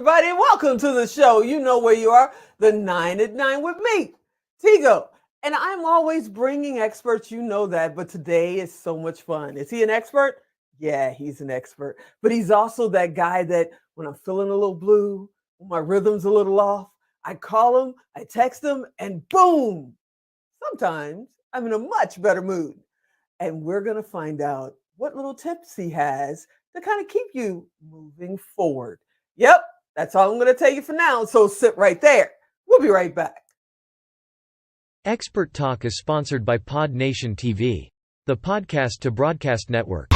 everybody, and welcome to the show. You know where you are, the 9 at 9 with me, Tigo. And I'm always bringing experts, you know that, but today is so much fun. Is he an expert? Yeah, he's an expert. But he's also that guy that when I'm feeling a little blue, when my rhythm's a little off, I call him, I text him, and boom! Sometimes I'm in a much better mood. And we're going to find out what little tips he has to kind of keep you moving forward. Yep, that's all I'm going to tell you for now. So sit right there. We'll be right back. Expert Talk is sponsored by Pod Nation TV, the podcast to broadcast network.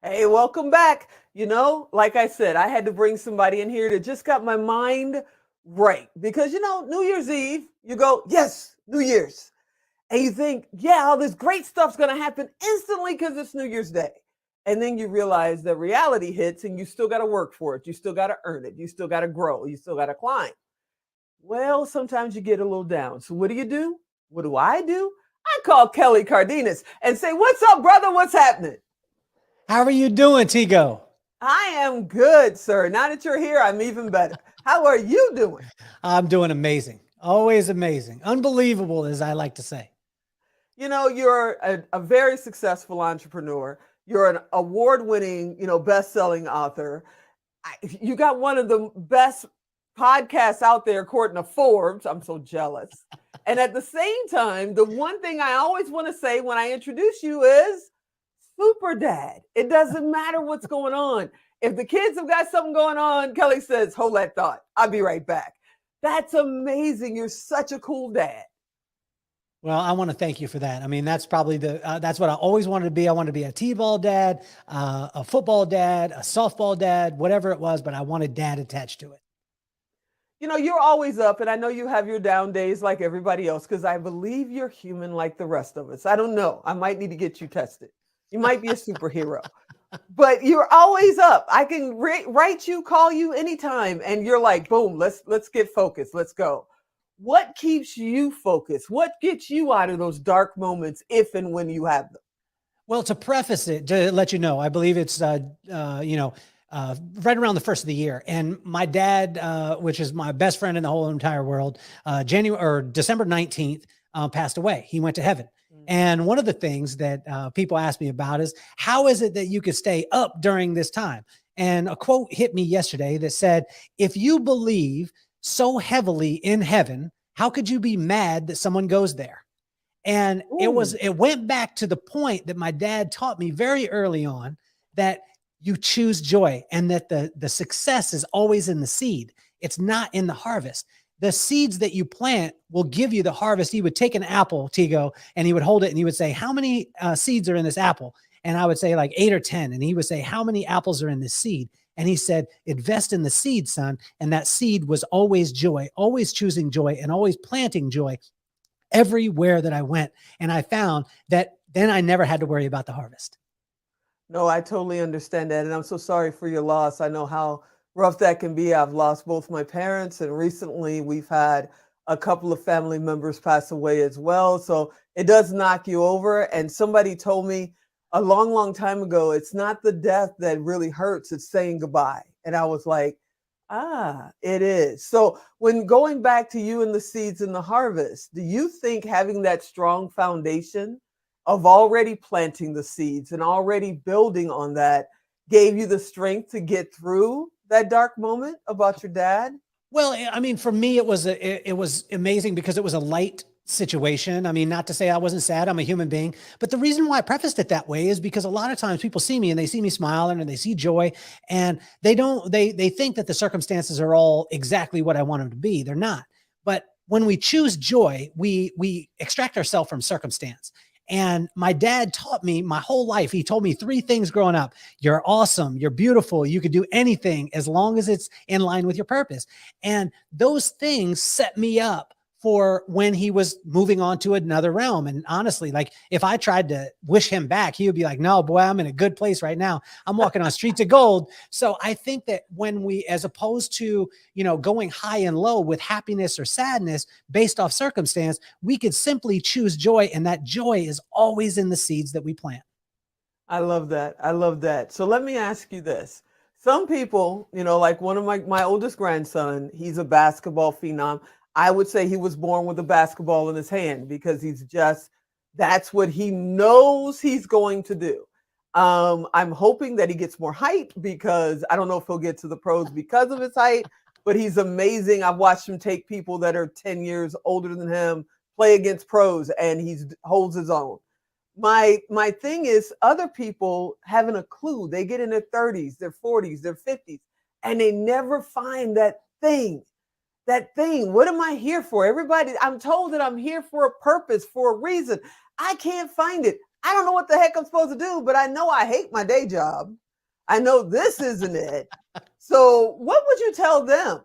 Hey, welcome back. You know, like I said, I had to bring somebody in here that just got my mind right. Because, you know, New Year's Eve, you go, yes, New Year's. And you think, yeah, all this great stuff's going to happen instantly because it's New Year's Day. And then you realize that reality hits and you still got to work for it. You still got to earn it. You still got to grow. You still got to climb. Well, sometimes you get a little down. So what do? What do? I call Kelly Cardenas and say, what's up, brother? What's happening? How are you doing, Tigo? I am good, sir. Now that you're here, I'm even better. How are you doing? I'm doing amazing. Always amazing. Unbelievable, as I like to say. You know, you're a very successful entrepreneur. You're an award-winning, best-selling author. You got one of the best podcasts out there, according to Forbes. I'm so jealous. And at the same time, the one thing I always want to say when I introduce you is super dad. It doesn't matter what's going on. If the kids have got something going on, Kelly says, hold that thought. I'll be right back. That's amazing. You're such a cool dad. Well, I want to thank you for that. I mean, that's probably that's what I always wanted to be. I wanted to be a t-ball dad, a football dad, a softball dad, whatever it was, but I wanted dad attached to it. You know, you're always up, and I know you have your down days like everybody else, because I believe you're human like the rest of us. I don't know. I might need to get you tested. You might be a superhero, but you're always up. I can write you, call you anytime, and you're like, boom, let's get focused. Let's go. What keeps you focused? What gets you out of those dark moments if and when you have them? Well, to preface it, to let you know, I believe it's, right around the first of the year. And my dad, which is my best friend in the whole entire world, December 19th, passed away. He went to heaven. And one of the things that people ask me about is, how is it that you could stay up during this time? And a quote hit me yesterday that said, if you believe so heavily in heaven, how could you be mad that someone goes there? And it went back to the point that my dad taught me very early on, that you choose joy and that the success is always in the seed. It's not in the harvest. The seeds that you plant will give you the harvest. He would take an apple, Tigo, and he would hold it and he would say, how many seeds are in this apple? And I would say like 8 or 10. And he would say, how many apples are in this seed? And he said, invest in the seed, son. And that seed was always joy, always choosing joy and always planting joy everywhere that I went. And I found that then I never had to worry about the harvest. No, I totally understand that. And I'm so sorry for your loss. I know how rough that can be. I've lost both my parents, and recently we've had a couple of family members pass away as well. So it does knock you over. And somebody told me a long, long time ago, it's not the death that really hurts, it's saying goodbye. And I was like, it is. So when going back to you and the seeds and the harvest, do you think having that strong foundation of already planting the seeds and already building on that gave you the strength to get through that dark moment about your dad? Well, I mean, for me, it was amazing because it was a light situation. I mean, not to say I wasn't sad. I'm a human being, but the reason why I prefaced it that way is because a lot of times people see me and they see me smiling and they see joy, and they think that the circumstances are all exactly what I want them to be. They're not. But when we choose joy, we extract ourselves from circumstance. And my dad taught me my whole life. He told me 3 things growing up. You're awesome. You're beautiful. You could do anything as long as it's in line with your purpose. And those things set me up for when he was moving on to another realm. And honestly, like if I tried to wish him back, he would be like, no, boy, I'm in a good place right now. I'm walking on streets of gold. So I think that when we, as opposed to, going high and low with happiness or sadness based off circumstance, we could simply choose joy. And that joy is always in the seeds that we plant. I love that. I love that. So let me ask you this. Some people, like one of my oldest grandson, he's a basketball phenom. I would say he was born with a basketball in his hand because that's what he knows he's going to do. I'm hoping that he gets more height because I don't know if he'll get to the pros because of his height, but he's amazing. I've watched him take people that are 10 years older than him, play against pros, and he holds his own. My thing is other people haven't a clue. They get in their 30s, their 40s, their 50s, and they never find that thing. What am I here for? Everybody, I'm told that I'm here for a purpose, for a reason. I can't find it. I don't know what the heck I'm supposed to do, but I know I hate my day job. I know this isn't it. So what would you tell them?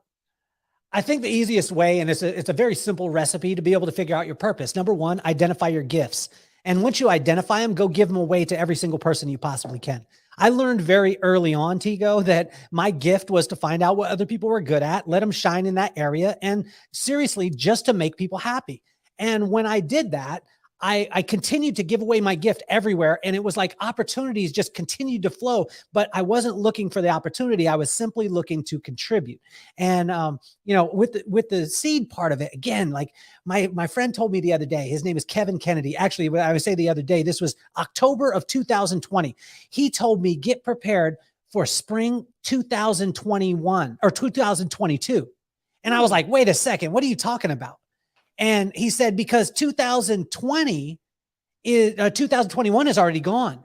I think the easiest way, and it's a very simple recipe to be able to figure out your purpose. Number one, identify your gifts. And once you identify them, go give them away to every single person you possibly can. I learned very early on, Tigo, that my gift was to find out what other people were good at, let them shine in that area, and seriously, just to make people happy. And when I did that, I continued to give away my gift everywhere. And it was like opportunities just continued to flow, but I wasn't looking for the opportunity. I was simply looking to contribute. And, with the seed part of it, again, like my friend told me the other day, his name is Kevin Kennedy. Actually, I would say the other day, this was October of 2020. He told me, get prepared for spring 2021 or 2022. And I was like, wait a second, what are you talking about? And he said, because 2021 is already gone.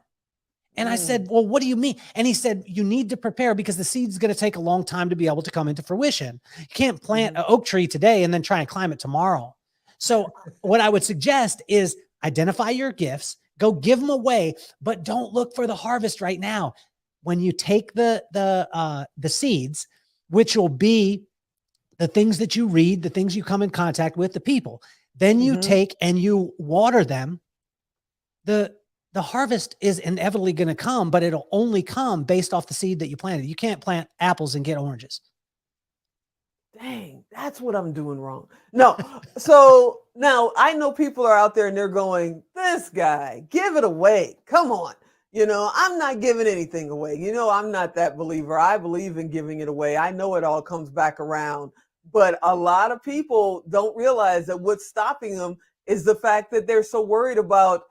And I said, well, what do you mean? And he said, you need to prepare because the seed's going to take a long time to be able to come into fruition. You can't plant an oak tree today and then try and climb it tomorrow. So what I would suggest is identify your gifts, go give them away, but don't look for the harvest right now. When you take the seeds, which will be the things that you read, the things you come in contact with, the people, then you take and you water them. The harvest is inevitably going to come, but it'll only come based off the seed that you planted. You can't plant apples and get oranges. Dang, that's what I'm doing wrong. No. So now I know people are out there and they're going, this guy, give it away. Come on. I'm not giving anything away. I'm not that believer. I believe in giving it away. I know it all comes back around. But a lot of people don't realize that what's stopping them is the fact that they're so worried about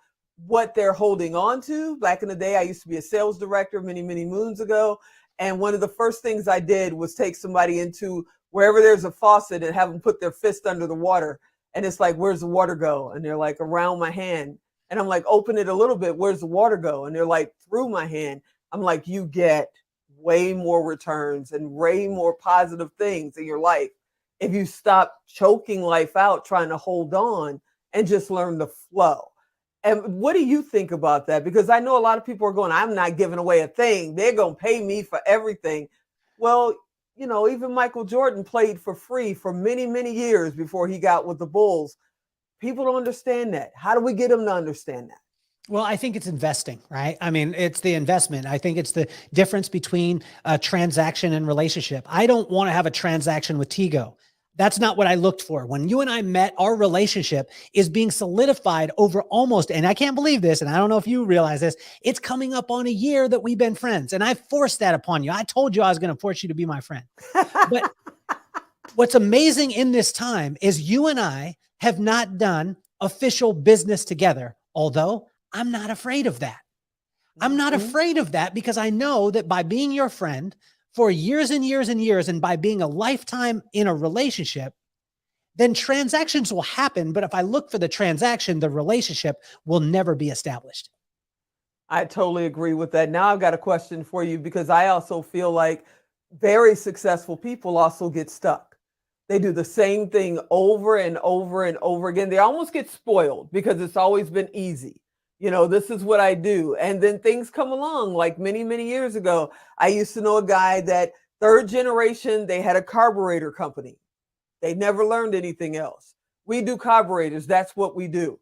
what they're holding on to. Back in the day, I used to be a sales director many, many moons ago. And one of the first things I did was take somebody into wherever there's a faucet and have them put their fist under the water. And it's like, where's the water go? And they're like, around my hand. And I'm like, open it a little bit. Where's the water go? And they're like, through my hand. I'm like, you get way more returns and way more positive things in your life if you stop choking life out, trying to hold on and just learn to flow. And what do you think about that? Because I know a lot of people are going, I'm not giving away a thing. They're going to pay me for everything. Well, even Michael Jordan played for free for many, many years before he got with the Bulls. People don't understand that. How do we get them to understand that? Well, I think it's investing, right? I mean, it's the investment. I think it's the difference between a transaction and relationship. I don't want to have a transaction with Tigo. That's not what I looked for. When you and I met, our relationship is being solidified over almost, and I can't believe this, and I don't know if you realize this, it's coming up on a year that we've been friends. And I forced that upon you. I told you I was going to force you to be my friend. But what's amazing in this time is you and I have not done official business together, although I'm not afraid of that. I'm not afraid of that because I know that by being your friend for years and years and years, and by being a lifetime in a relationship, then transactions will happen. But if I look for the transaction, the relationship will never be established. I totally agree with that. Now I've got a question for you because I also feel like very successful people also get stuck. They do the same thing over and over and over again. They almost get spoiled because it's always been easy. This is what I do. And then things come along like many, many years ago. I used to know a guy that third generation, they had a carburetor company. They never learned anything else. We do carburetors. That's what we do.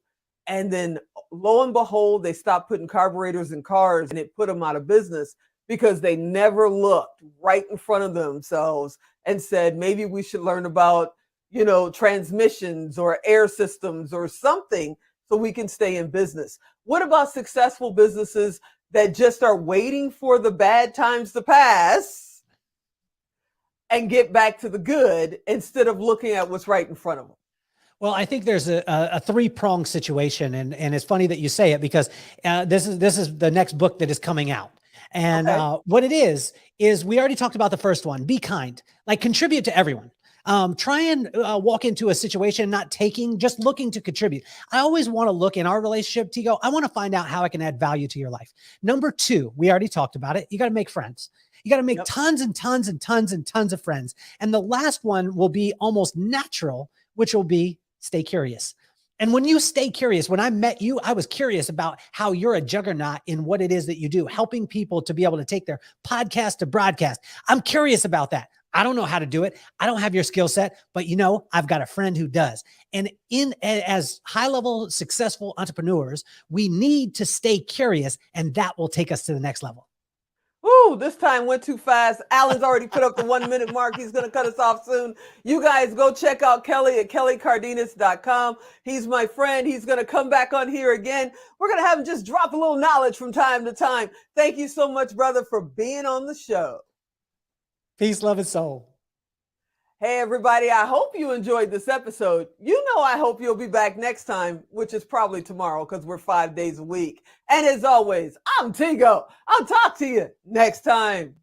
And then lo and behold, they stopped putting carburetors in cars, and it put them out of business because they never looked right in front of themselves and said, maybe we should learn about, transmissions or air systems or something so we can stay in business. What about successful businesses that just are waiting for the bad times to pass and get back to the good instead of looking at what's right in front of them? Well, I think there's a three-pronged situation, and it's funny that you say it because this is the next book that is coming out. And what it is we already talked about the first one. Be kind, like contribute to everyone. Try and walk into a situation not taking, just looking to contribute. I always want to look in our relationship, Tigo. I want to find out how I can add value to your life. Number two, we already talked about it. You got to make friends. You got to make tons and tons and tons and tons of friends. And the last one will be almost natural, which will be stay curious. And when you stay curious, when I met you, I was curious about how you're a juggernaut in what it is that you do, helping people to be able to take their podcast to broadcast. I'm curious about that. I don't know how to do it. I don't have your skill set, but I've got a friend who does. And as high-level successful entrepreneurs, we need to stay curious, and that will take us to the next level. Ooh, this time went too fast. Alan's already put up the 1 minute mark. He's going to cut us off soon. You guys go check out Kelly at kellycardenas.com. He's my friend. He's going to come back on here again. We're going to have him just drop a little knowledge from time to time. Thank you so much, brother, for being on the show. Peace, love, and soul. Hey, everybody. I hope you enjoyed this episode. I hope you'll be back next time, which is probably tomorrow because we're 5 days a week. And as always, I'm Tigo. I'll talk to you next time.